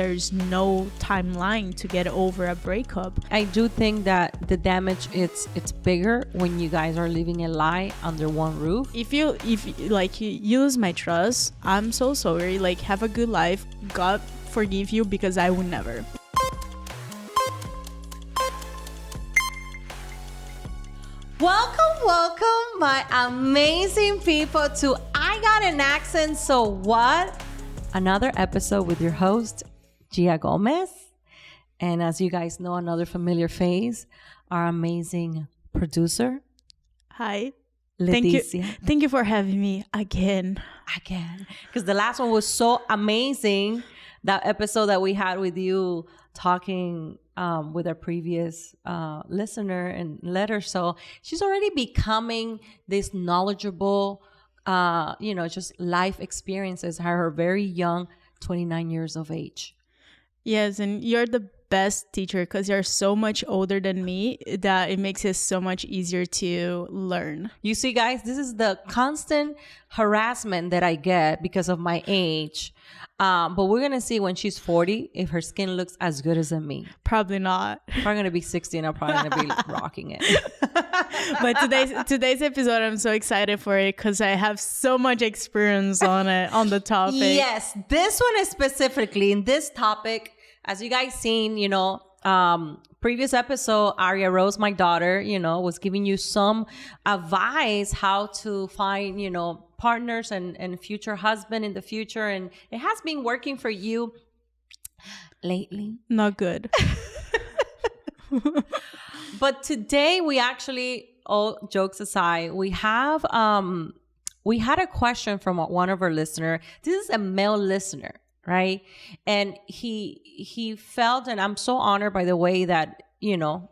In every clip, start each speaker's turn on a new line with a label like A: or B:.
A: there's no timeline to get over a breakup.
B: I do think that the damage it's bigger when you guys are living a lie under one roof.
A: If you lose my trust, I'm so sorry. Like, have a good life. God forgive you, because I would never.
B: Welcome, my amazing people, to I Got an Accent, So What? Another episode with your host, Gea Gomez. And as you guys know, another familiar face, our amazing producer.
A: Hi.
B: Leticia.
A: Thank you for having me again.
B: Because the last one was so amazing. That episode that we had with you talking with our previous listener and letter. So she's already becoming this knowledgeable, just life experiences. Her very young, 29 years of age.
A: Yes, and you're the best teacher because you're so much older than me that it makes it so much easier to learn.
B: You see, guys, this is the constant harassment that I get because of my age. But we're going to see when she's 40 if her skin looks as good as me.
A: Probably not.
B: Probably going to be 60 and I'm probably going to be rocking it.
A: But today's episode, I'm so excited for it because I have so much experience on the topic.
B: Yes, this one is specifically in this topic. As you guys seen, previous episode, Aria Rose, my daughter, was giving you some advice how to find, partners and future husband in the future. And it has been working for you lately.
A: Not good.
B: But today we actually, all jokes aside, we had a question from one of our listeners. This is a male listener. Right. And he felt, and I'm so honored by the way that,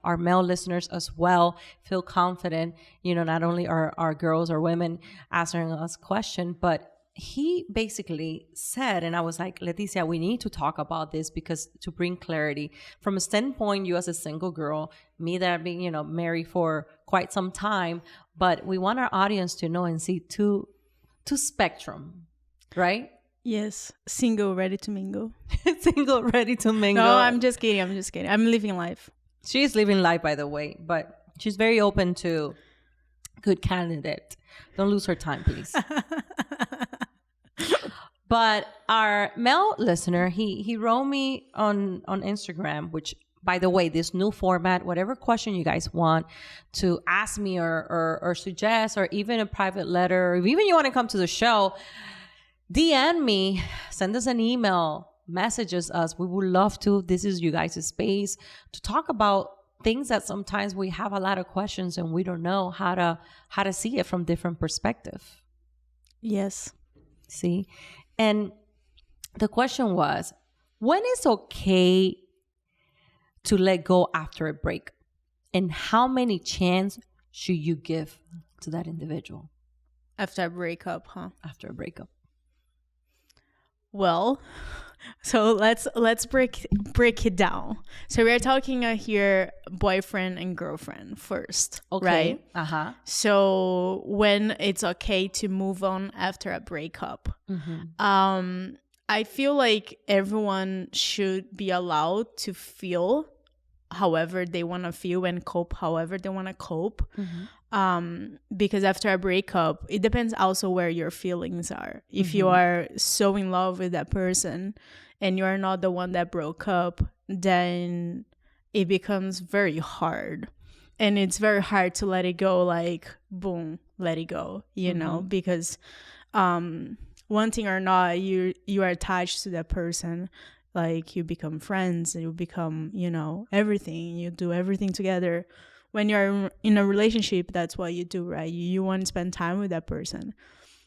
B: our male listeners as well feel confident, not only our girls or women answering us question, but he basically said, and I was like, Leticia, we need to talk about this because to bring clarity from a standpoint, you as a single girl, me that I've been, married for quite some time, but we want our audience to know and see two spectrum, right?
A: Yes. Single, ready to mingle.
B: Single, ready to mingle.
A: No, I'm just kidding. I'm living life.
B: She's living life, by the way, but she's very open to good candidate. Don't lose her time, please. But our male listener, he wrote me on Instagram, which, by the way, this new format, whatever question you guys want to ask me or suggest, or even a private letter, or if even you want to come to the show, DM me, send us an email, messages us. We would love to. This is you guys' space to talk about things that sometimes we have a lot of questions and we don't know how to see it from different perspective.
A: Yes.
B: See? And the question was, when is okay to let go after a break? And how many chances should you give to that individual?
A: After a breakup, huh?
B: After a breakup.
A: Well, so let's break it down. So we're talking here boyfriend and girlfriend first,
B: okay.
A: Right? So when it's okay to move on after a breakup, I feel like everyone should be allowed to feel however they want to feel and cope however they want to cope. Because after a breakup, it depends also where your feelings are. If you are so in love with that person and you're not the one that broke up, then it becomes very hard. And it's very hard to let it go, like, boom, let it go, because one thing or not, you are attached to that person. Like, you become friends, you become, everything. You do everything together. When you're in a relationship, that's what you do, right? You want to spend time with that person.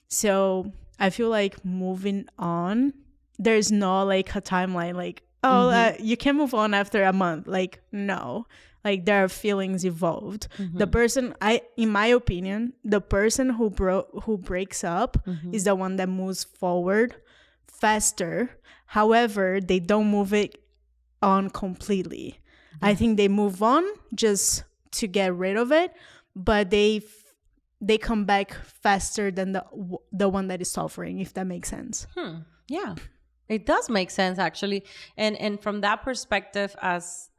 A: So I feel like moving on, there's no like a timeline, like, you can move on after a month. Like, no, like there are feelings involved. The person, in my opinion, the person who breaks up is the one that moves forward faster. However, they don't move it on completely. I think they move on just to get rid of it, but they come back faster than the one that is suffering, if that makes sense.
B: Yeah. It does make sense, actually. And from that perspective, as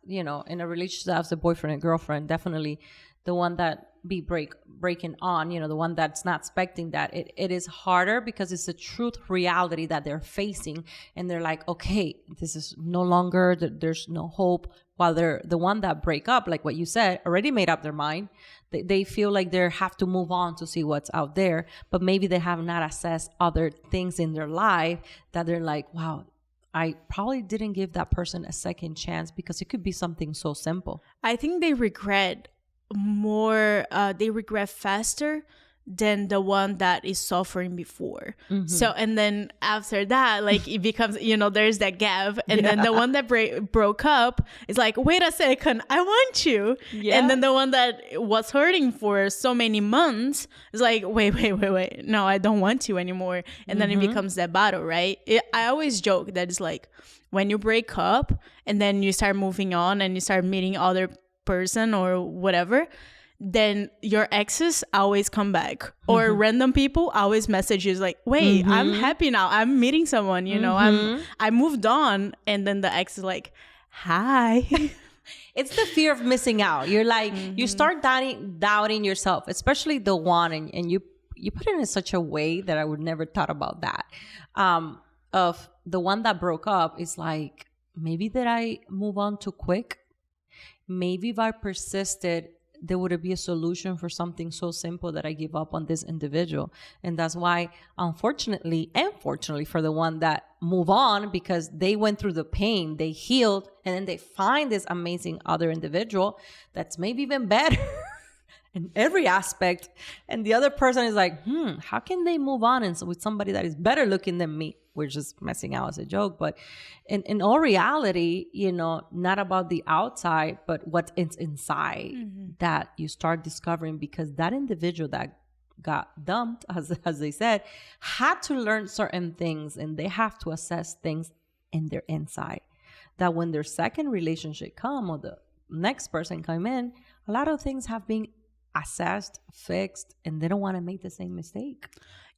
B: you know, in a relationship as a boyfriend and girlfriend, definitely the one that be breaking on, you know, the one that's not expecting that, it is harder because it's a truth reality that they're facing. And they're like, okay, this is no longer, there's no hope. While they're the one that break up, like what you said, already made up their mind. They feel like they have to move on to see what's out there, but maybe they have not assessed other things in their life that they're like, wow, I probably didn't give that person a second chance because it could be something so simple.
A: I think they regret they regret faster than the one that is suffering before. So, and then after that, like it becomes, you know, there's that gap. And then the one that broke up is like, wait a second, I want you. Yeah. And then the one that was hurting for so many months is like, wait. No, I don't want you anymore. And then it becomes that battle, right? I always joke that it's like when you break up and then you start moving on and you start meeting other person or whatever, then your exes always come back, or random people always message you like, wait, I'm happy now, I'm meeting someone, you know, I moved on. And then the ex is like, hi.
B: It's the fear of missing out. You're like, you start doubting yourself, especially the one, and you put it in such a way that I would never thought about that. Of the one that broke up is like, maybe did I move on too quick? Maybe if I persisted, there would be a solution for something so simple that I give up on this individual. And that's why, unfortunately and fortunately for the one that move on, because they went through the pain, they healed, and then they find this amazing other individual that's maybe even better in every aspect. And the other person is like, how can they move on with somebody that is better looking than me? We're just messing out as a joke. But in all reality, you know, not about the outside, but what's inside that you start discovering, because that individual that got dumped, as they said, had to learn certain things, and they have to assess things in their inside. That when their second relationship come, or the next person come in, a lot of things have been assessed, fixed, and they don't want to make the same mistake.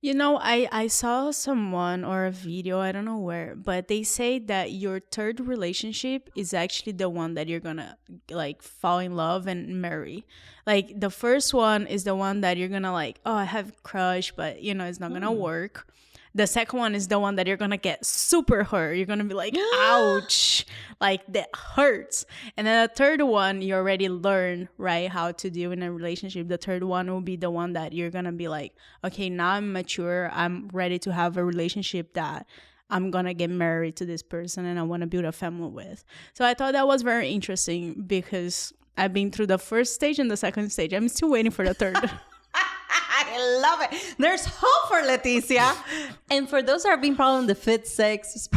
A: You know, I saw someone or a video, I don't know where, but they say that your third relationship is actually the one that you're gonna like fall in love and marry. Like the first one is the one that you're gonna like, oh, I have a crush, but you know, it's not gonna work. The second one is the one that you're gonna get super hurt. You're gonna be like, ouch, like that hurts. And then the third one, you already learn, right, how to deal in a relationship. The third one will be the one that you're gonna be like, okay, now I'm mature. I'm ready to have a relationship that I'm gonna get married to this person and I want to build a family with. So I thought that was very interesting because I've been through the first stage and the second stage. I'm still waiting for the third.
B: I love it. There's hope for Leticia. And for those that are being probably in the fifth, sixth,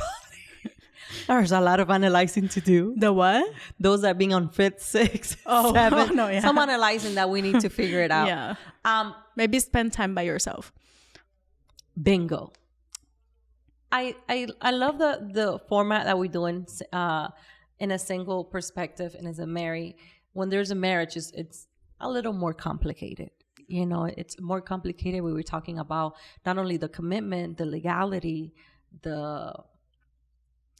B: there's a lot of analyzing to do.
A: The what?
B: Those that are being on fifth, sixth, seventh. No, yeah. Some analyzing that we need to figure it out.
A: Yeah. Maybe spend time by yourself.
B: Bingo. I love the format that we do in a single perspective and as a married. When there's a marriage, it's a little more complicated. You know, it's more complicated. We were talking about not only the commitment, the legality,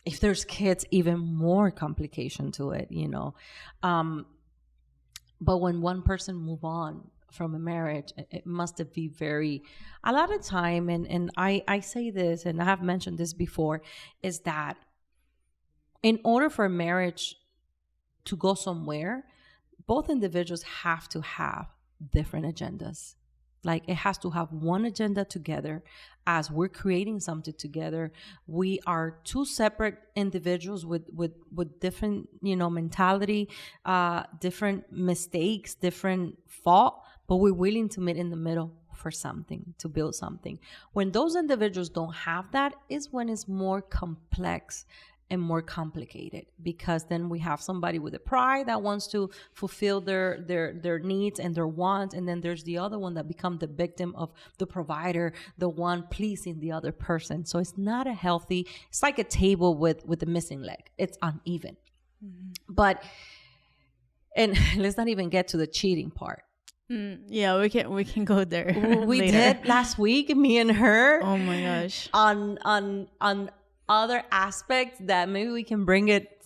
B: if there's kids, even more complication to it, you know. But when one person move on from a marriage, it must be a lot of time. And I say this, and I have mentioned this before, is that in order for a marriage to go somewhere, both individuals have to have different agendas. Like it has to have one agenda together. As we're creating something together, we are two separate individuals with different, you know, mentality, different mistakes, different fault, but we're willing to meet in the middle for something, to build something. When those individuals don't have that, is when it's more complex and more complicated, because then we have somebody with a pride that wants to fulfill their needs and their wants, and then there's the other one that becomes the victim of the provider, the one pleasing the other person. So it's not a healthy. It's like a table with a missing leg. It's uneven. But and let's not even get to the cheating part.
A: Yeah, we can go there.
B: We did last week, me and her.
A: Oh my gosh.
B: On other aspects that maybe we can bring it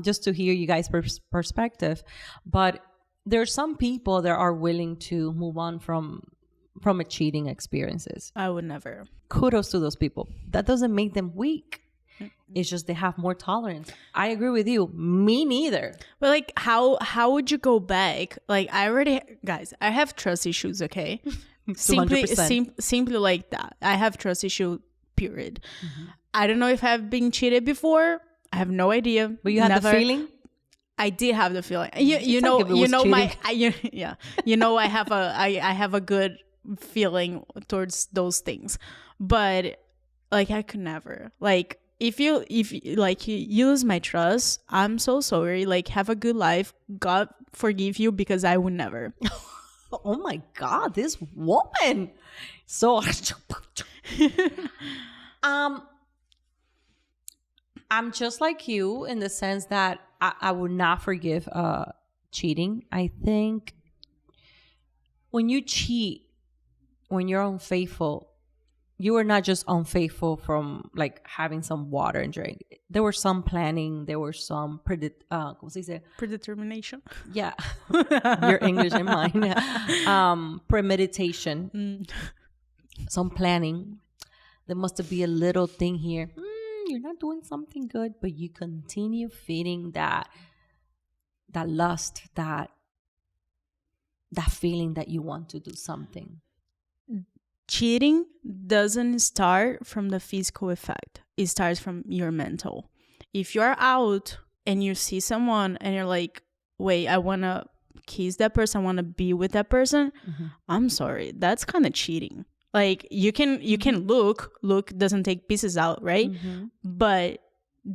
B: just to hear you guys' perspective. But there's some people that are willing to move on from a cheating experiences.
A: I would never.
B: Kudos to those people. That doesn't make them weak. It's just they have more tolerance. I agree with you. Me neither.
A: But like, how would you go back? Like, guys, I have trust issues. Okay, simply like that. I have trust issue. Period. I don't know if I've been cheated before. I have no idea.
B: But you had the feeling.
A: I did have the feeling. You know I have a good feeling towards those things, but like I could never. Like if you lose my trust, I'm so sorry. Like, have a good life. God forgive you, because I would never.
B: Oh my God, this woman. So I'm just like you in the sense that I would not forgive cheating. I think when you cheat, when you're unfaithful, you are not just unfaithful from like having some water and drink. There was some planning. There was some
A: predetermination.
B: Yeah, your English and mine. Premeditation. Some planning. There must be a little thing here. You're not doing something good, but you continue feeding that lust, that feeling that you want to do something.
A: Cheating doesn't start from the physical effect. It starts from your mental. If you're out and you see someone and you're like, wait, I want to kiss that person, I want to be with that person, I'm sorry, that's kind of cheating. Like, you can look doesn't take pieces out, right? But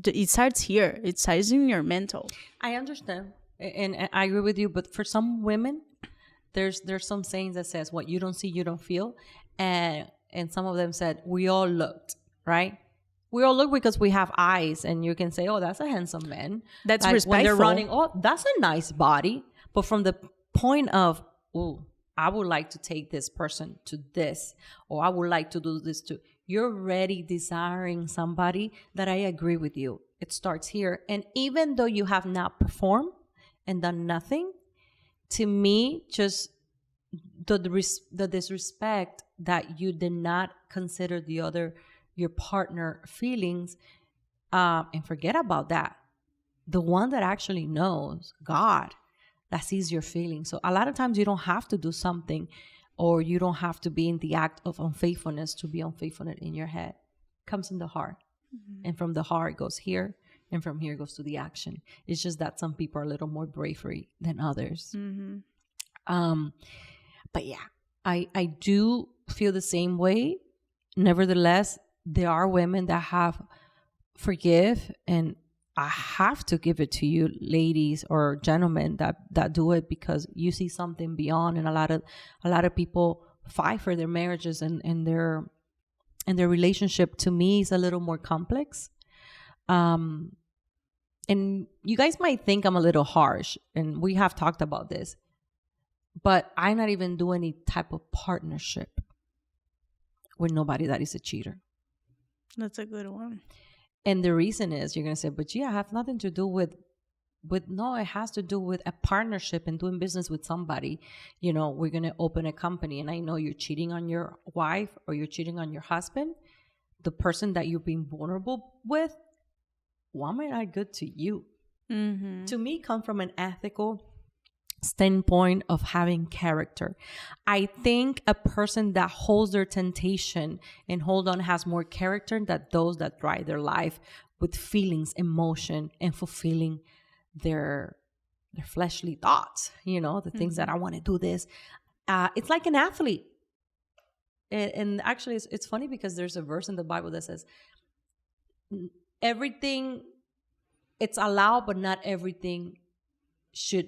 A: it starts here. It starts in your mental.
B: I understand, and I agree with you. But for some women, there's some sayings that says, what you don't see, you don't feel. And some of them said, we all looked, right? We all look because we have eyes, and you can say, oh, that's a handsome man.
A: That's
B: like,
A: respectful.
B: When they're running, oh, that's a nice body. But from the point of, oh, I would like to take this person to this, or I would like to do this too. You're already desiring somebody that I agree with you. It starts here. And even though you have not performed and done nothing, to me, just the disrespect that you did not consider your partner feelings, and forget about that. The one that actually knows, God, that sees your feelings. So a lot of times you don't have to do something, or you don't have to be in the act of unfaithfulness to be unfaithful in your head. It comes in the heart. And from the heart it goes here, and from here it goes to the action. It's just that some people are a little more bravery than others. But yeah, I do feel the same way. Nevertheless, there are women that have forgive, and I have to give it to you, ladies or gentlemen that do it, because you see something beyond. And a lot of people fight for their marriages and their relationship. To me, is a little more complex. And you guys might think I'm a little harsh, and we have talked about this, but I not even do any type of partnership with nobody that is a cheater.
A: That's a good one.
B: And the reason is, you're going to say, but yeah, I have nothing to do with no, it has to do with a partnership and doing business with somebody. You know, we're going to open a company, and I know you're cheating on your wife or you're cheating on your husband. The person that you're being vulnerable with, why am I not good to you? To me, come from an ethical standpoint of having character. I think a person that holds their temptation and hold on has more character than those that drive their life with feelings, emotion, and fulfilling their fleshly thoughts. You know, the things that I want to do this. It's like an athlete. And actually, it's funny because there's a verse in the Bible that says, everything, it's allowed, but not everything should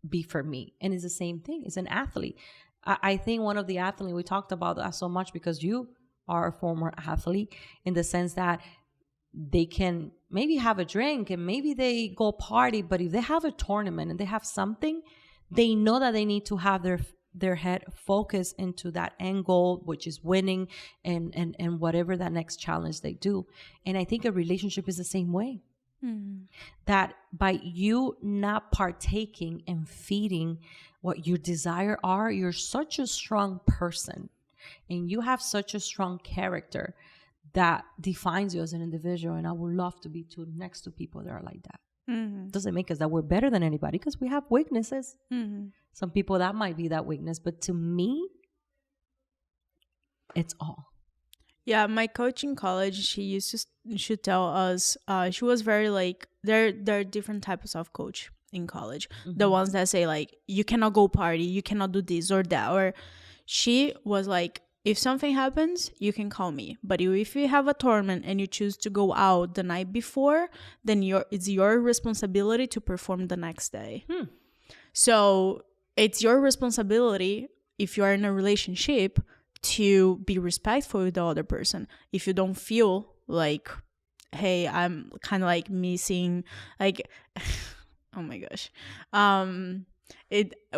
B: be for me. And it's the same thing. It's an athlete. I think one of the athletes, we talked about that so much because you are a former athlete, in the sense that they can maybe have a drink and maybe they go party, but if they have a tournament and they have something, they know that they need to have their head focused into that end goal, which is winning and whatever that next challenge they do. And I think a relationship is the same way. That by you not partaking and feeding what your desire are, you're such a strong person and you have such a strong character that defines you as an individual. And I would love to be next to people that are like that. Doesn't make us that we're better than anybody, because we have weaknesses. Some people, that might be that weakness, but to me, it's all.
A: Yeah, my coach in college, she should tell us, she was very like, there are different types of coach in college. The ones that say like, you cannot go party, you cannot do this or that. Or she was like, if something happens, you can call me. But if you have a tournament and you choose to go out the night before, then it's your responsibility to perform the next day. So it's your responsibility, if you are in a relationship, to be respectful with the other person. If you don't feel like, hey, I'm kind of like missing, like, oh my gosh,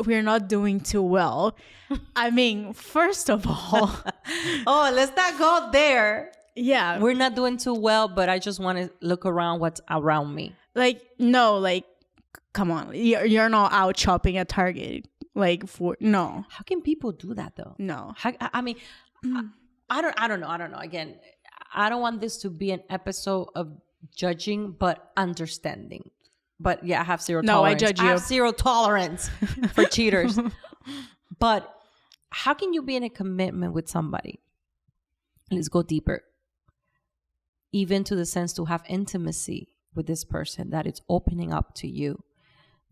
A: we're not doing too well. I mean, first of all,
B: oh, let's not go there.
A: Yeah,
B: we're not doing too well, but I just want to look around what's around me.
A: Like, no, like, come on, you're not out shopping at Target. Like, no.
B: How can people do that though?
A: No.
B: I mean, I don't know. Again, I don't want this to be an episode of judging, but understanding. But yeah, I have zero tolerance.
A: No, I judge you.
B: I have zero tolerance for cheaters. But how can you be in a commitment with somebody? Let's go deeper. Even to the sense to have intimacy with this person, that it's opening up to you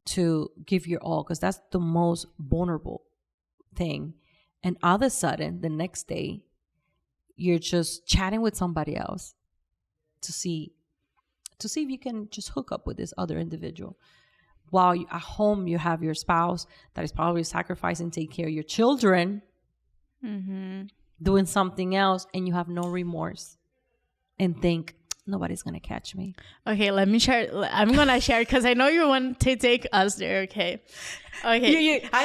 B: to give your all, because that's the most vulnerable thing. And all of a sudden, the next day, you're just chatting with somebody else to see if you can just hook up with this other individual. While at home, you have your spouse that is probably sacrificing, taking care of your children, doing something else, and you have no remorse and think, nobody's going to catch me.
A: Okay, let me share. I'm going to share because I know you want to take us there. Okay.
B: I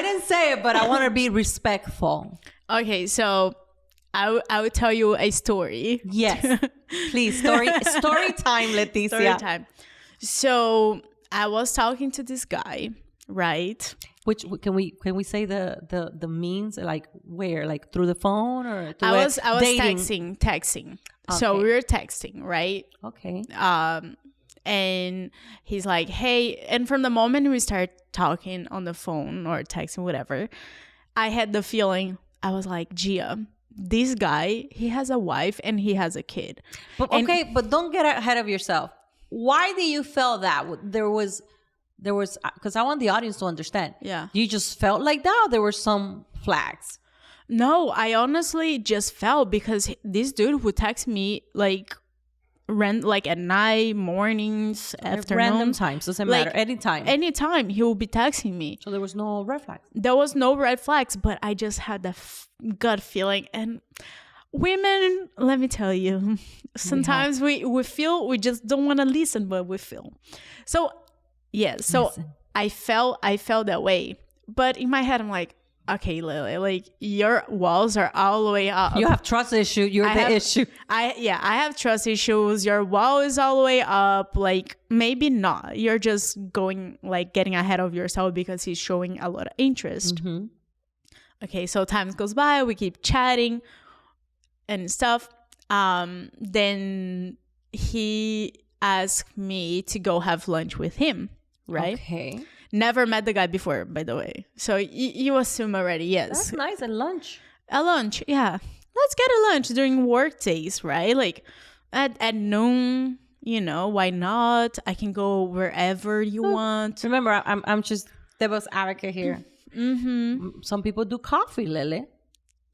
B: didn't say it, but I want to be respectful.
A: Okay, so I will tell you a story.
B: Yes. Please, story time, Leticia.
A: Story time. So I was talking to this guy, right?
B: Which can we say the means, like where, like through the phone or through
A: I was
B: dating?
A: texting.
B: Okay.
A: So we were texting, right?
B: Okay.
A: And he's like, hey, and from the moment we start talking on the phone or texting, whatever, I had the feeling, I was like, Gea, this guy, he has a wife and he has a kid.
B: But but don't get ahead of yourself. Why do you feel that? There was, because I want the audience to understand.
A: Yeah.
B: You just felt like that, or there were some flags?
A: No, I honestly just felt, because this dude would text me like at night, mornings, afternoons.
B: Random times, doesn't matter.
A: Anytime he will be texting me.
B: So there was no red flags?
A: There was no red flags, but I just had the gut feeling. And women, let me tell you, sometimes we feel, we just don't want to listen, but we feel. So, yeah,
B: listen.
A: I felt that way. But in my head, I'm like, okay, Lily, like, your walls are all the way up.
B: You have trust issue. You're the issue.
A: I have trust issues. Your wall is all the way up. Like, maybe not. You're just getting ahead of yourself because he's showing a lot of interest. Okay, so time goes by. We keep chatting and stuff. Then he asked me to go have lunch with him, right?
B: Okay.
A: Never met the guy before, by the way. So you assume already, yes.
B: That's nice. At lunch.
A: A lunch, yeah. Let's get a lunch during work days, right? Like at noon, why not? I can go wherever you want.
B: Remember, I'm just devil's advocate here. Some people do coffee, Lily.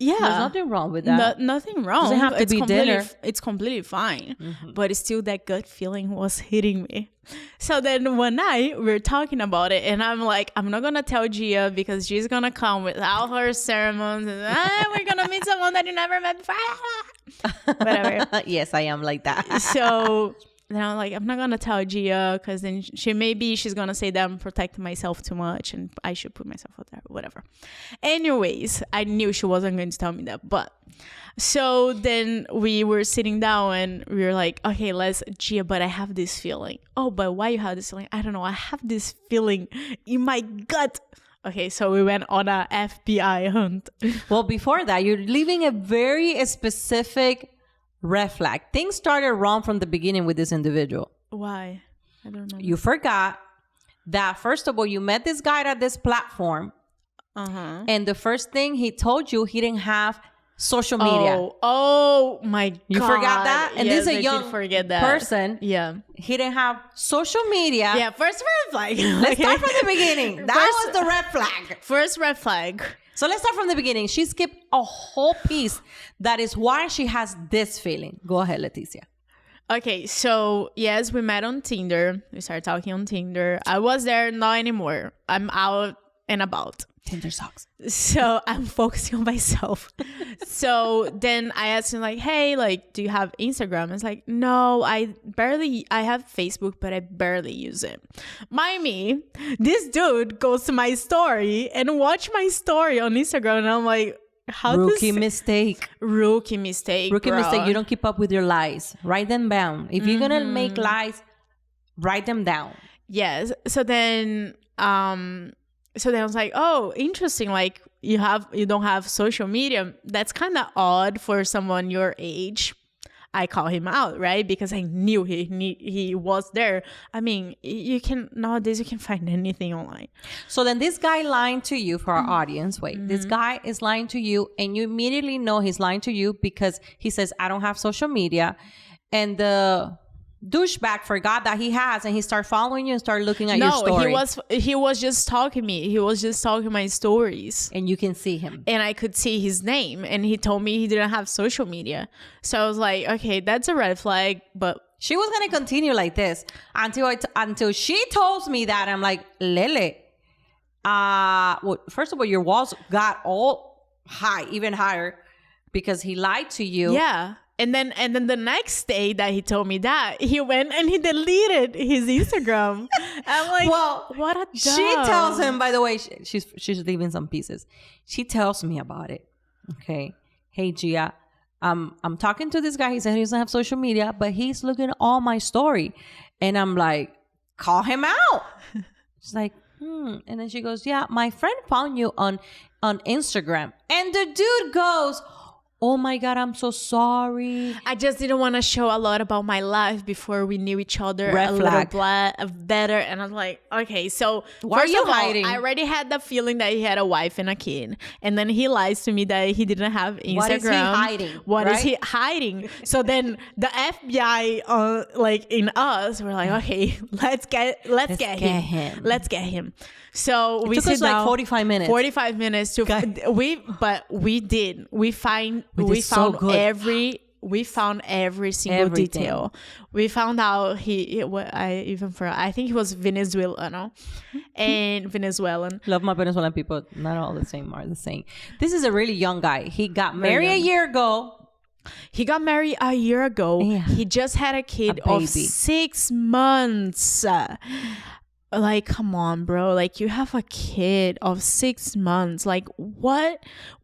A: Yeah.
B: There's nothing wrong with that.
A: Nothing wrong.
B: Doesn't have to be dinner.
A: It's completely fine. But it's still that gut feeling was hitting me. So then one night we were talking about it, and I'm like, I'm not going to tell Gea because she's going to come with all her sermons. And we're going to meet someone that you never met before. Whatever.
B: Yes, I am like that.
A: So then I'm like, I'm not gonna tell Gia because then she's gonna say that I'm protecting myself too much and I should put myself out there, whatever. Anyways, I knew she wasn't going to tell me that, but so then we were sitting down and we were like, okay, Gia, but I have this feeling. Oh, but why you have this feeling? I don't know. I have this feeling in my gut. Okay, so we went on a FBI hunt.
B: Well, before that, you're leaving a very specific red flag. Things started wrong from the beginning with this individual.
A: Why? I don't know.
B: You forgot that, first of all, you met this guy at this platform. And the first thing he told you, he didn't have social media.
A: Oh my God.
B: You forgot that? And
A: yes,
B: this is a young person.
A: Yeah.
B: He didn't have social media.
A: Yeah, first red flag.
B: Let's start from the beginning. That was the red flag.
A: First red flag.
B: So let's start from the beginning. She skipped a whole piece. That is why she has this feeling. Go ahead, Leticia.
A: Okay, so yes, we met on Tinder. We started talking on Tinder. I was there, not anymore. I'm out and about.
B: Tinder sucks.
A: So I'm focusing on myself. So then I asked him like, hey, like, do you have Instagram? It's like, no, I have Facebook, but I barely use it. Mind me, this dude goes to my story and watch my story on Instagram. And I'm like,
B: Rookie mistake.
A: Rookie mistake.
B: You don't keep up with your lies. Write them down. If you're going to make lies, write them down.
A: Yes. So then I was like, oh, interesting. Like you don't have social media. That's kind of odd for someone your age. I call him out, right? Because I knew he was there. I mean, nowadays you can find anything online.
B: So then this guy lying to you, for our audience. Wait, this guy is lying to you and you immediately know he's lying to you because he says, I don't have social media. And the douchebag forgot that he has and he started following you and started looking at your story.
A: He was just stalking me. He was just stalking my stories.
B: And you can see him.
A: And I could see his name. And he told me he didn't have social media. So I was like, okay, that's a red flag. But
B: she was going to continue like this until she tells me that. I'm like, Lele, well, first of all, your walls got all high, even higher, because he lied to you.
A: Yeah. And then the next day that he told me that, he went and he deleted his Instagram. I'm like, well, what a dumb.
B: She tells him, by the way, she's leaving some pieces. She tells me about it. Okay. Hey, Gia, I'm talking to this guy. He said he doesn't have social media, but he's looking at all my story. And I'm like, call him out. She's like, And then she goes, yeah, my friend found you on Instagram. And the dude goes, oh my God, I'm so sorry.
A: I just didn't want to show a lot about my life before we knew each other
B: little
A: better. And I was like, okay, so
B: why are you hiding?
A: I already had the feeling that he had a wife and a kid. And then he lies to me that he didn't have Instagram.
B: What is he hiding?
A: What is he hiding? So then the FBI, like in us, we're like, okay, let's get him. Let's get him. So we
B: took us like 45 minutes.
A: 45 minutes to we found every single detail. We found out I think he was Venezuelan.
B: Love my Venezuelan people. Not all the same are the same. This is a really young guy. He got married a year ago.
A: Yeah. He just had a kid of 6 months. Like, come on, bro. Like, you have a kid of 6 months. Like, what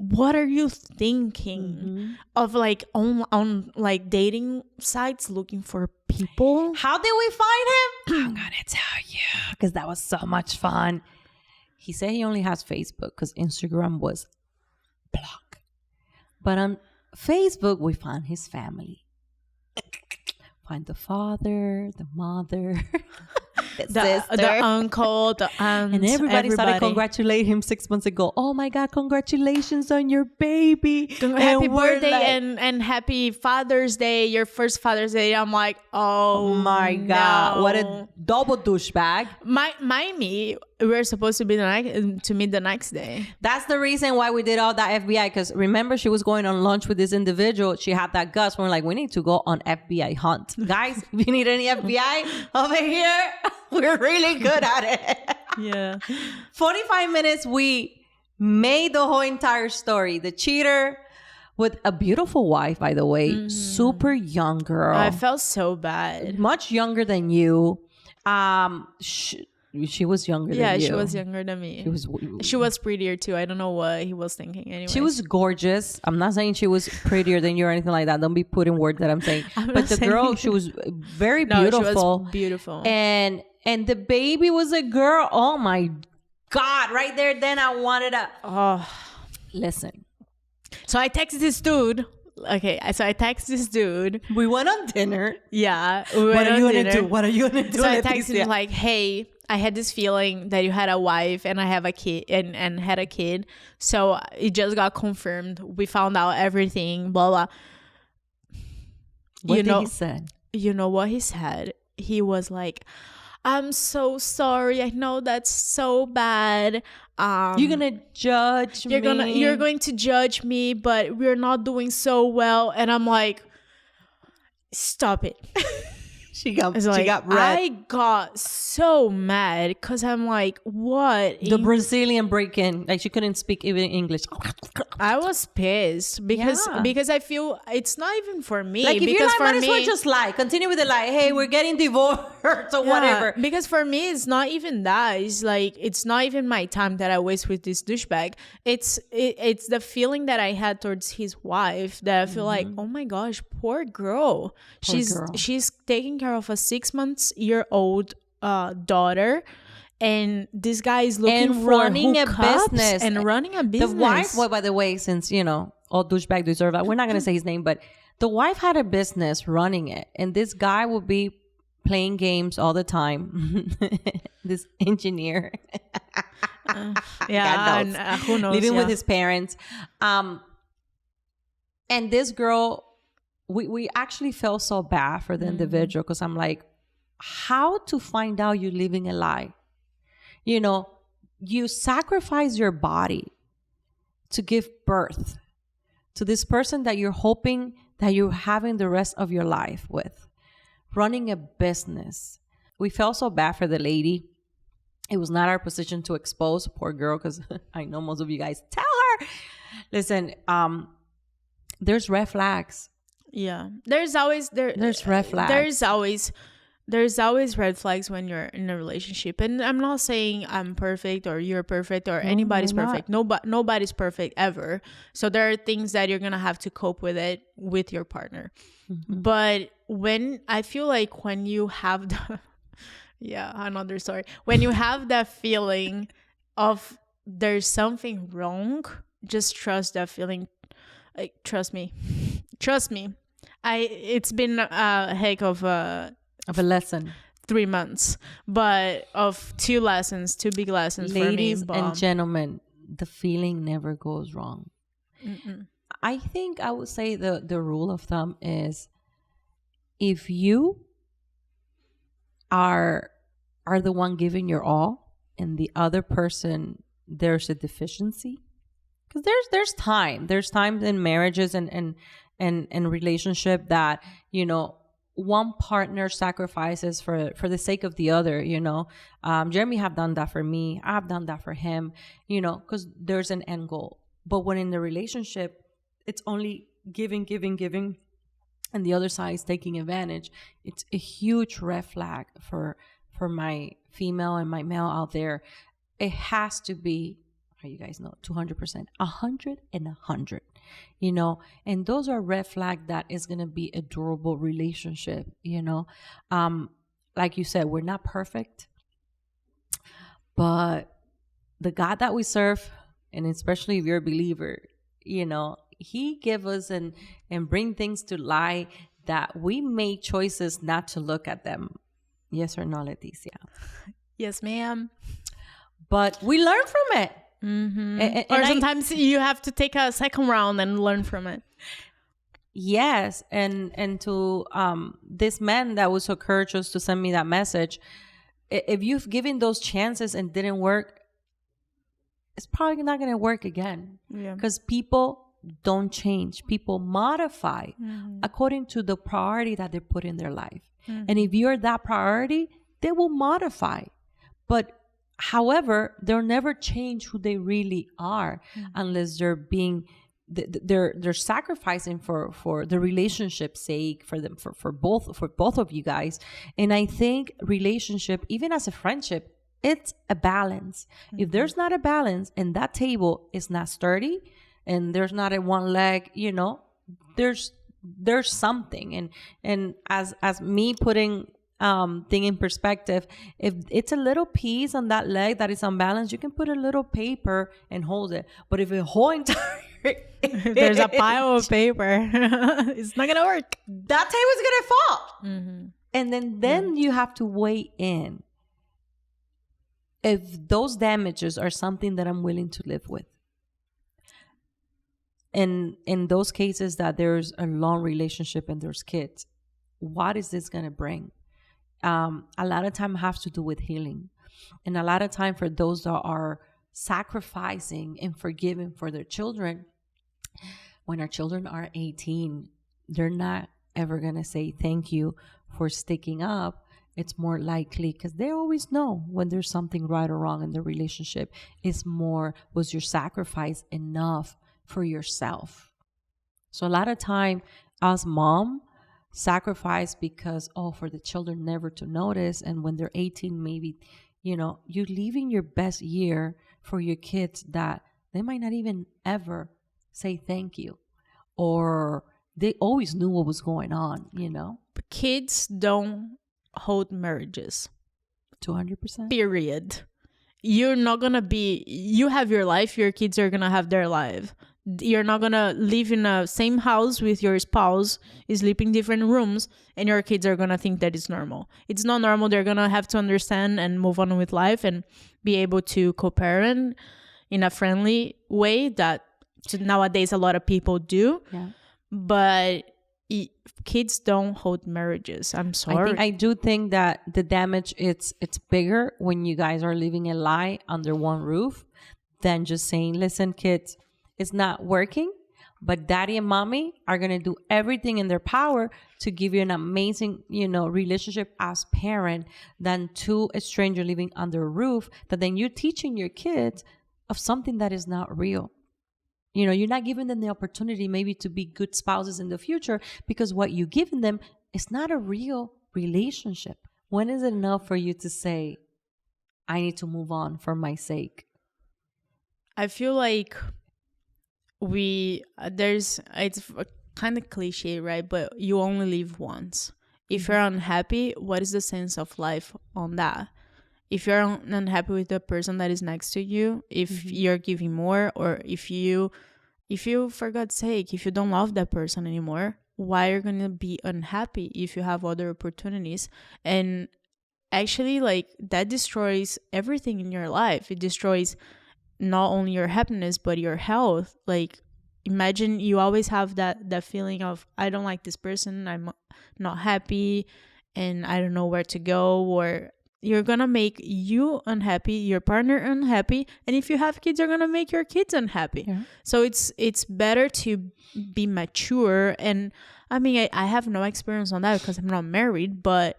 A: are you thinking of, like, on like dating sites looking for people?
B: How did we find him? I'm gonna tell you, because that was so much fun. He said he only has Facebook because Instagram was blocked. But on Facebook, we found his family. Find the father, the mother,
A: the uncle, the aunt,
B: and everybody started congratulating him 6 months ago. Oh my God, congratulations on your baby.
A: Happy birthday and happy Father's Day, your first Father's Day. I'm like, oh my God.
B: What a double douchebag.
A: Me, we were supposed to meet the next day.
B: That's the reason why we did all that FBI, because remember, she was going on lunch with this individual. She had that guts. We're like, we need to go on FBI hunt. Guys, if you need any FBI over here, we're really good at it.
A: Yeah.
B: 45 minutes, we made the whole entire story. The cheater with a beautiful wife, by the way, super young girl.
A: I felt so bad.
B: Much younger than you. She was younger than you.
A: Yeah, she was younger than me. She was prettier too. I don't know what he was thinking anyway.
B: She was gorgeous. I'm not saying she was prettier than you or anything like that. Don't be putting words that I'm saying. But the girl, she was very beautiful.
A: She was beautiful.
B: And the baby was a girl. Oh my God. Right there, then I wanted to...
A: Oh.
B: Listen.
A: So I texted this dude. Okay, so I texted this dude.
B: We went on dinner.
A: Yeah.
B: What are you going to do? What are you going to do?
A: So I texted him like, hey, I had this feeling that you had a wife and I have a kid and had a kid. So it just got confirmed. We found out everything, blah, blah.
B: What did he say?
A: You know what he said? He was like, I'm so sorry. I know that's so bad.
B: You're gonna judge me.
A: You're going to judge me, but we're not doing so well. And I'm like, stop it.
B: She got red.
A: I got so mad because I'm like, what?
B: The Brazilian break-in. Like, she couldn't speak even English.
A: I was pissed because I feel it's not even for me.
B: Like, if
A: because
B: you're like,
A: for
B: might as
A: me,
B: well just lie. Continue with the lie. Hey, we're getting divorced or whatever.
A: Because for me, it's not even that. It's like, it's not even my time that I waste with this douchebag. It's the feeling that I had towards his wife that I feel like, oh my gosh, poor girl. She's taking care of a 6-month-old daughter, and this guy is looking for running a business.
B: The wife, well, by the way, since all douchebag deserve that, we're not gonna say his name, but the wife had a business running it, and this guy would be playing games all the time. This engineer,
A: who knows,
B: living with his parents, and this girl. We actually felt so bad for the individual, because I'm like, how to find out you're living a lie? You sacrifice your body to give birth to this person that you're hoping that you're having the rest of your life with, running a business. We felt so bad for the lady. It was not our position to expose, poor girl, because I know most of you guys tell her. Listen, there's red flags.
A: Yeah, there's red flags. There's always red flags when you're in a relationship, and I'm not saying I'm perfect or you're perfect or anybody's perfect. Nobody's perfect ever. So there are things that you're gonna have to cope with it with your partner. But when I feel like when you have the another story, when you have that feeling of there's something wrong, just trust that feeling. Like, trust me. It's been a heck of a
B: lesson.
A: 3 months, but of two big lessons.
B: Ladies
A: for me.
B: And gentlemen, the feeling never goes wrong. I think I would say the rule of thumb is, if you are the one giving your all and the other person, there's a deficiency. Because there's times in marriages and relationship that, one partner sacrifices for the sake of the other, Jeremy have done that for me. I've done that for him, because there's an end goal. But when in the relationship, it's only giving, and the other side is taking advantage, it's a huge red flag for my female and my male out there. It has to be, you guys know, 200%, 100 and 100, and those are red flags that is going to be a durable relationship. Like you said, we're not perfect, but the God that we serve, and especially if you're a believer, he give us and bring things to light that we made choices not to look at them. Yes or no, Leticia?
A: Yes, ma'am.
B: But we learn from it.
A: And sometimes you have to take a second round and learn from it.
B: Yes, and to this man that was so courageous to send me that message, if you've given those chances and didn't work, it's probably not going to work again. Because people don't change. People modify according to the priority that they put in their life. And if you're that priority, they will modify. But however, they'll never change who they really are unless they're being they're sacrificing for the relationship's sake, for them, for both of you guys. And I think relationship, even as a friendship, it's a balance. If there's not a balance and that table is not sturdy and there's not a one leg, there's something. And as me putting thing in perspective, if it's a little piece on that leg that is unbalanced, you can put a little paper and hold it. But if a whole entire
A: there's a pile of paper, it's not gonna work.
B: That table's gonna fall. And then you have to weigh in if those damages are something that I'm willing to live with. And in those cases that there's a long relationship and there's kids, what is this going to bring? A lot of time has to do with healing. And a lot of time for those that are sacrificing and forgiving for their children, when our children are 18, they're not ever going to say thank you for sticking up. It's more likely, because they always know when there's something right or wrong in the relationship. It's more, was your sacrifice enough for yourself? So a lot of time, us mom sacrifice because, for the children never to notice. And when they're 18, maybe, you're leaving your best year for your kids that they might not even ever say thank you. Or they always knew what was going on,
A: But kids don't hold marriages.
B: 200%.
A: Period. You're not gonna you have your life, your kids are gonna have their life. You're not gonna live in the same house with your spouse, sleep in different rooms, and your kids are gonna think that it's normal. It's not normal. They're gonna have to understand and move on with life and be able to co-parent in a friendly way that nowadays a lot of people do.
B: Yeah.
A: But kids don't hold marriages. I'm sorry.
B: I do think that the damage, it's bigger when you guys are living a lie under one roof than just saying, listen, kids, it's not working, but daddy and mommy are going to do everything in their power to give you an amazing, relationship as parent, than to a stranger living under a roof that then you're teaching your kids of something that is not real. You're not giving them the opportunity maybe to be good spouses in the future, because what you're giving them is not a real relationship. When is it enough for you to say, I need to move on for my sake?
A: I feel like it's kind of cliche, right? But you only live once. If you're unhappy, what is the sense of life on that? If you're unhappy with the person that is next to you, if you're giving more, or if you, for God's sake, if you don't love that person anymore, why are you going to be unhappy if you have other opportunities? And actually, that destroys everything in your life. It destroys not only your happiness, but your health. Imagine you always have that feeling of, I don't like this person, I'm not happy, and I don't know where to go, or you're gonna make you unhappy, your partner unhappy, and if you have kids, you're gonna make your kids unhappy. Yeah. So it's better to be mature. And I mean, I have no experience on that because I'm not married, but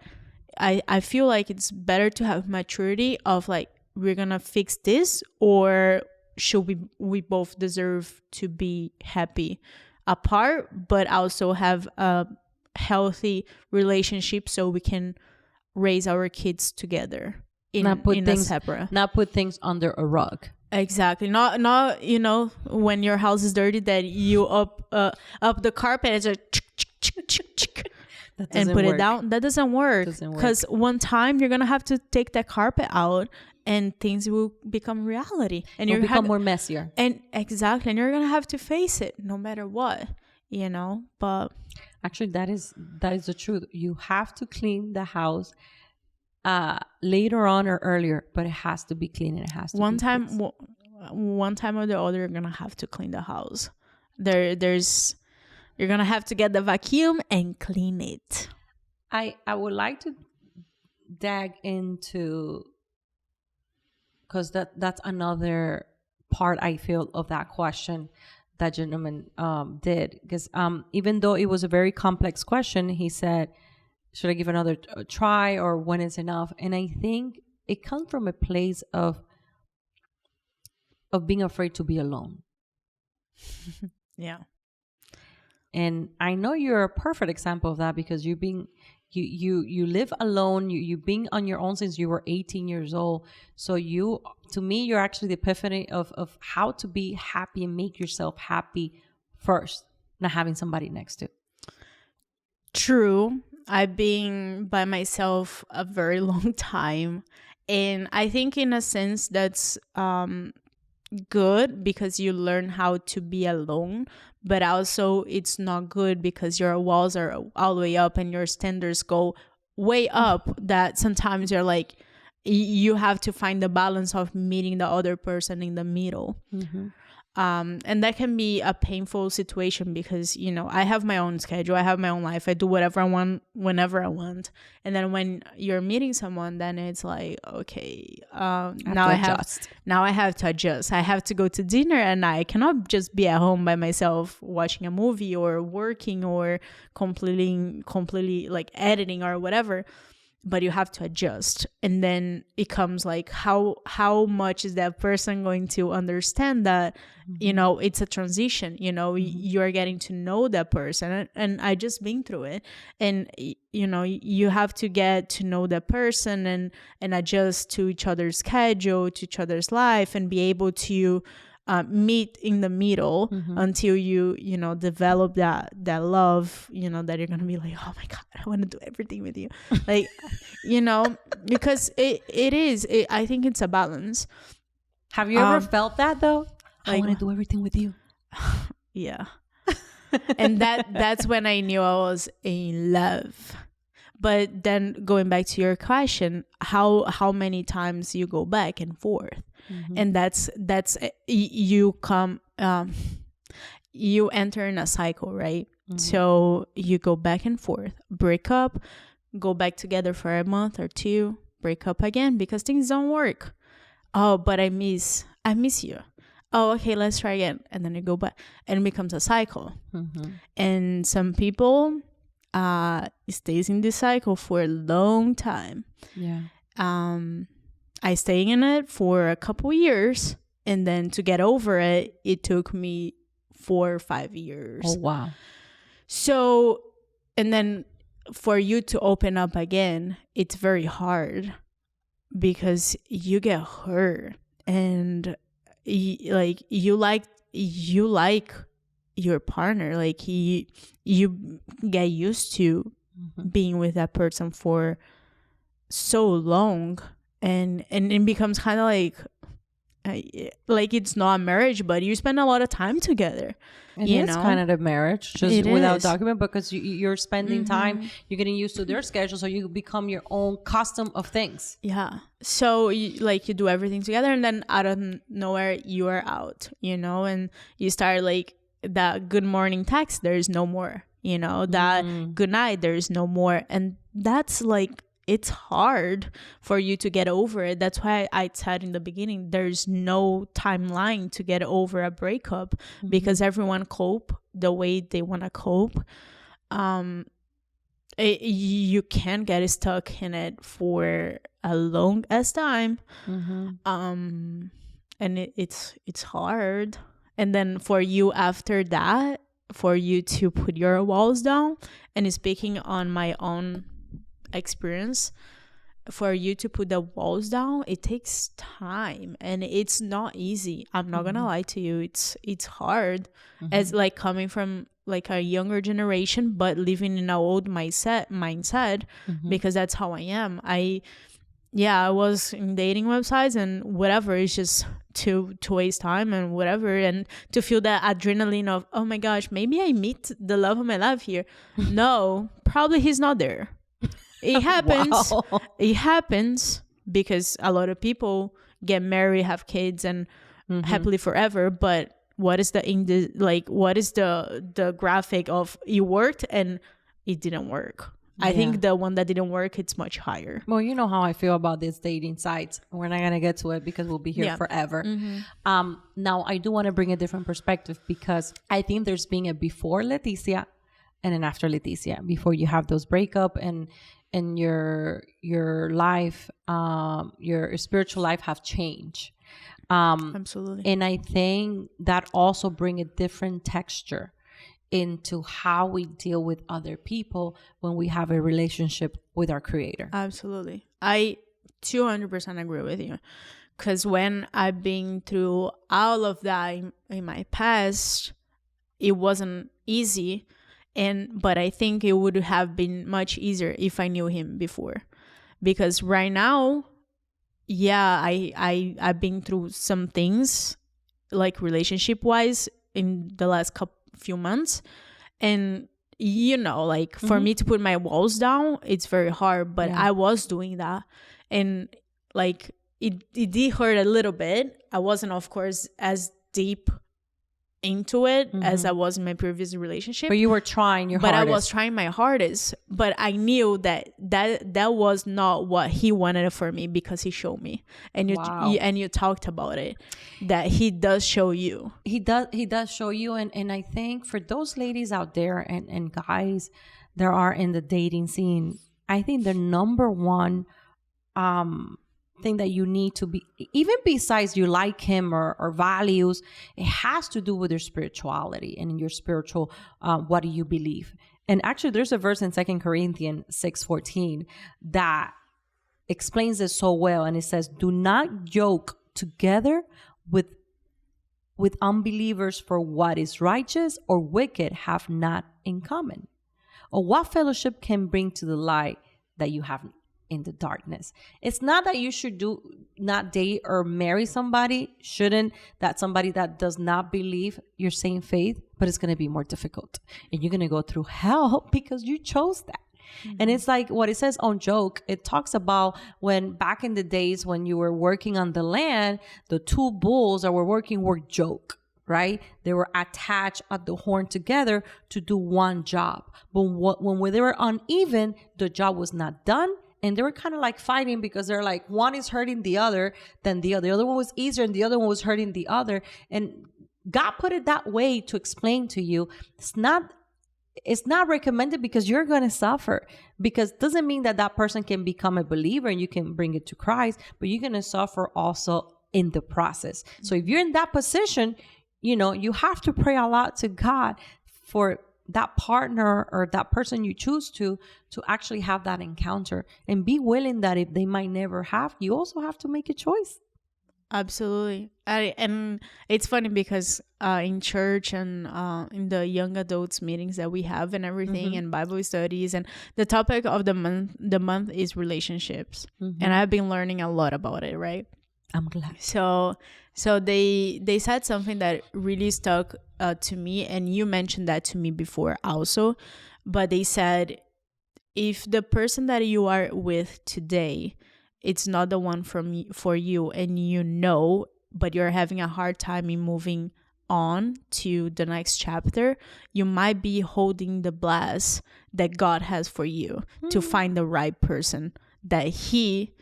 A: I feel like it's better to have maturity of we're gonna fix this, or should we both deserve to be happy apart, but also have a healthy relationship so we can raise our kids together not put
B: things under a rug.
A: Exactly. Not when your house is dirty that you up the carpet and put it down. That doesn't work, because one time you're gonna have to take that carpet out and things will become reality, and you'll become
B: more messier.
A: And exactly, and you're gonna have to face it no matter what, but
B: actually, that is the truth. You have to clean the house later on or earlier, but it has to be clean, and it has to
A: one time or the other. You're gonna have to clean the house. You're gonna have to get the vacuum and clean it.
B: I would like to dig into, because that's another part I feel of that question that gentleman did, because even though it was a very complex question, he said, should I give another try, or when is enough? And I think it comes from a place of being afraid to be alone.
A: Yeah.
B: And I know you're a perfect example of that because you live alone. You've been on your own since you were 18 years old. So to me, you're actually the epiphany of how to be happy and make yourself happy first, not having somebody next to.
A: True. I've been by myself a very long time. And I think in a sense that's good because you learn how to be alone. But also it's not good because your walls are all the way up and your standards go way up that sometimes you're like, you have to find the balance of meeting the other person in the middle. Mm-hmm. And that can be a painful situation because, you know, I have my own schedule. I have my own life. I do whatever I want, whenever I want. And then when you're meeting someone, then it's like, okay, now I have to adjust. I have to go to dinner and I cannot just be at home by myself watching a movie or working or completely like editing or whatever. But you have to adjust. And then it comes like, how much is that person going to understand that, you know, it's a transition, you know, you're getting to know that person. And I just been through it. And, you know, you have to get to know that person and adjust to each other's schedule, to each other's life, and be able to meet in the middle until you know, develop that love, you know, that you're gonna be like, oh my God, I want to do everything with you. Like, you know, because I think it's a balance.
B: Have you ever felt that though? Like, I want to do everything with you.
A: Yeah. And that's when I knew I was in love. But then going back to your question, how many times you go back and forth? And that's you come you enter in a cycle, right? So you go back and forth, break up, go back together for a month or two, break up again because things don't work. Oh, but I miss you. Oh, okay, let's try again. And then you go back and it becomes a cycle. And some people stays in this cycle for a long time.
B: Yeah.
A: I stayed in it for a couple years, and then to get over it, it took me 4 or 5 years.
B: Oh, wow.
A: So, and then for you to open up again, it's very hard because you get hurt and you like your partner, like you get used to being with that person for so long. And it becomes kind of like it's not a marriage, but you spend a lot of time together.
B: It's kind of a marriage, just without document, because you're spending time, you're getting used to their schedule, so you become your own custom of things.
A: Yeah. So you do everything together, and then out of nowhere you are out, you know, and you start like that good morning text, there is no more, you know, that good night, there is no more, and that's like, it's hard for you to get over it. That's why I said in the beginning, there's no timeline to get over a breakup because everyone cope the way they want to cope. You can't get stuck in it for a long as time. And it's hard. And then for you after that, for you to put your walls down, and speaking on my own experience, for you to put the walls down, it takes time and it's not easy. I'm not gonna lie to you, it's hard as like coming from like a younger generation but living in an old mindset because that's how I am. I was in dating websites and whatever, it's just to waste time and whatever, and to feel that adrenaline of, oh my gosh, maybe I meet the love of my life here. No, probably he's not there. It happens. Wow. It happens because a lot of people get married, have kids, and happily forever. But what is what is the graphic of it worked and it didn't work? Yeah. I think the one that didn't work, it's much higher.
B: Well, you know how I feel about these dating sites. We're not gonna get to it because we'll be here forever. Now, I do want to bring a different perspective because I think there's been a before Leticia and an after Leticia. Before you have those breakup and your life, your spiritual life have changed.
A: Absolutely.
B: And I think that also bring a different texture into how we deal with other people when we have a relationship with our creator.
A: Absolutely. I 200% agree with you. Because when I've been through all of that in my past, it wasn't easy. But I think it would have been much easier if I knew him before. Because right now, yeah, I've been through some things, like relationship wise, in the last few months. And like for me to put my walls down, it's very hard, but I was doing that. And like it did hurt a little bit. I wasn't, of course, as deep into it as I was in my previous relationship.
B: But you were trying your hardest.
A: But I was trying my hardest. But I knew that was not what he wanted for me, because he showed me. And you talked about it, that he does show you.
B: He does show you. And I think for those ladies out there and guys that are in the dating scene, I think the number one thing that you need to be, even besides you like him or values, it has to do with your spirituality and your spiritual, what do you believe? And actually there's a verse in 2 Corinthians 6:14 that explains this so well. And it says, do not yoke together with unbelievers, for what is righteous or wicked have not in common. Or what fellowship can bring to the light that you have in the darkness? It's not that you should not date or marry somebody, somebody that does not believe your same faith, but it's going to be more difficult. And you're going to go through hell because you chose that. And it's like what it says on Joke. It talks about when back in the days when you were working on the land, the two bulls that were working were Joke, right? They were attached at the horn together to do one job. But when they were uneven, the job was not done. And they were kind of like fighting because they're like, one is hurting the other than the other. The other one was easier and the other one was hurting the other. And God put it that way to explain to you, it's not recommended because you're going to suffer. Because it doesn't mean that person can become a believer and you can bring it to Christ, but you're going to suffer also in the process. So if you're in that position, you have to pray a lot to God for that partner or that person you choose to actually have that encounter, and be willing that if they might never have, you also have to make a choice.
A: Absolutely. And it's funny because in church and in the young adults meetings that we have and everything, and Bible studies, and the topic of the month is relationships. And I've been learning a lot about it, right?
B: I'm glad.
A: So they said something that really stuck to me, and you mentioned that to me before also. But they said, if the person that you are with today, it's not the one for you, and but you're having a hard time in moving on to the next chapter, you might be holding the blast that God has for you to find the right person that he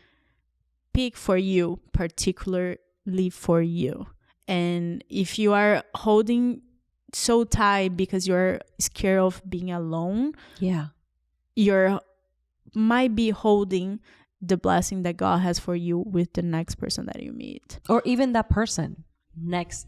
A: picked for you, particularly for you. And if you are holding so tight because you're scared of being alone, you're might be holding the blessing that God has for you with the next person that you meet,
B: or even that next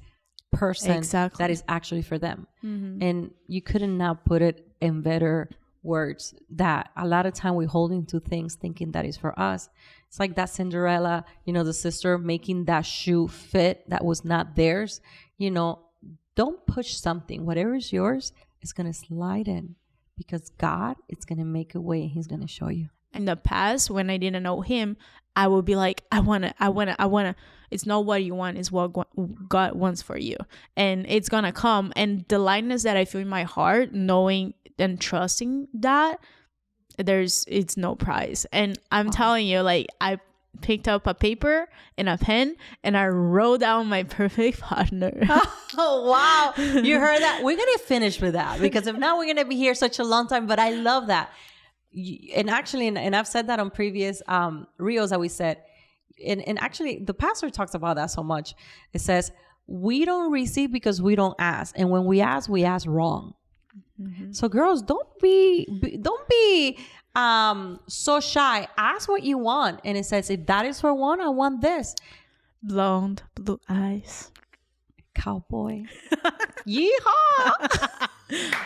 B: person
A: exactly.
B: that is actually for them. And you couldn't now put it in better words, that a lot of time we hold into things thinking that is for us. It's like that Cinderella, the sister making that shoe fit that was not theirs. Don't push something. Whatever is yours is going to slide in, because God is going to make a way and he's going to show you.
A: In the past, when I didn't know him, I would be like, I want to. It's not what you want, it's what God wants for you. And it's going to come. And the lightness that I feel in my heart, knowing and trusting that, it's no price. And I'm telling you, like, I picked up a paper and a pen and I wrote down my perfect partner.
B: Oh, wow. You heard that? We're going to finish with that, because if not, we're going to be here such a long time. But I love that. And actually, and I've said that on previous reels that we said, and actually the pastor talks about that so much. It says, we don't receive because we don't ask. And when we ask wrong. So girls, don't be so shy. Ask what you want. And it says, if that is for one, I want this.
A: Blonde, blue eyes.
B: Cowboy. Yeehaw!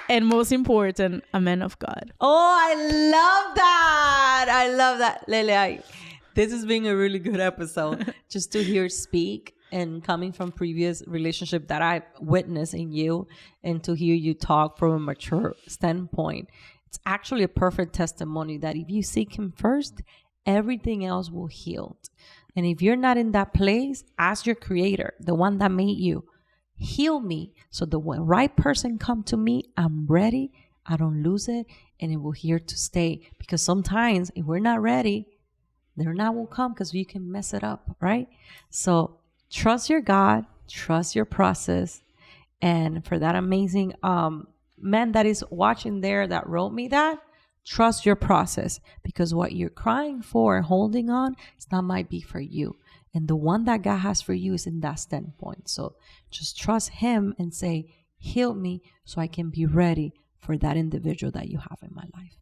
A: And most important, a man of God.
B: Oh, I love that. I love that. Lele, this has been a really good episode. Just to hear speak and coming from previous relationship that I've witnessed in you, and to hear you talk from a mature standpoint. It's actually a perfect testimony that if you seek him first, everything else will heal. And if you're not in that place, ask your creator, the one that made you, heal me so that when right person come to me, I'm ready, I don't lose it, and it will here to stay. Because sometimes if we're not ready, they're not will come because you can mess it up, right? So trust your God, trust your process. And for that amazing man that is watching there that wrote me that, trust your process, because what you're crying for and holding on, it's not might be for you. And the one that God has for you is in that standpoint. So just trust him and say, heal me so I can be ready for that individual that you have in my life.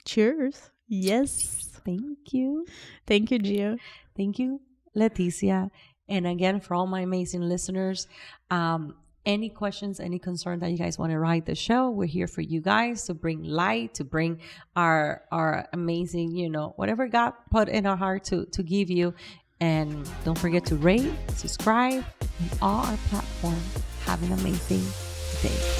A: Cheers. Yes.
B: Thank you.
A: Thank you, Gea.
B: Thank you, Leticia. And again, for all my amazing listeners, any questions, any concern that you guys want to write the show, we're here for you guys to bring light, to bring our amazing, whatever God put in our heart to give you. And don't forget to rate, subscribe on all our platforms. Have an amazing day.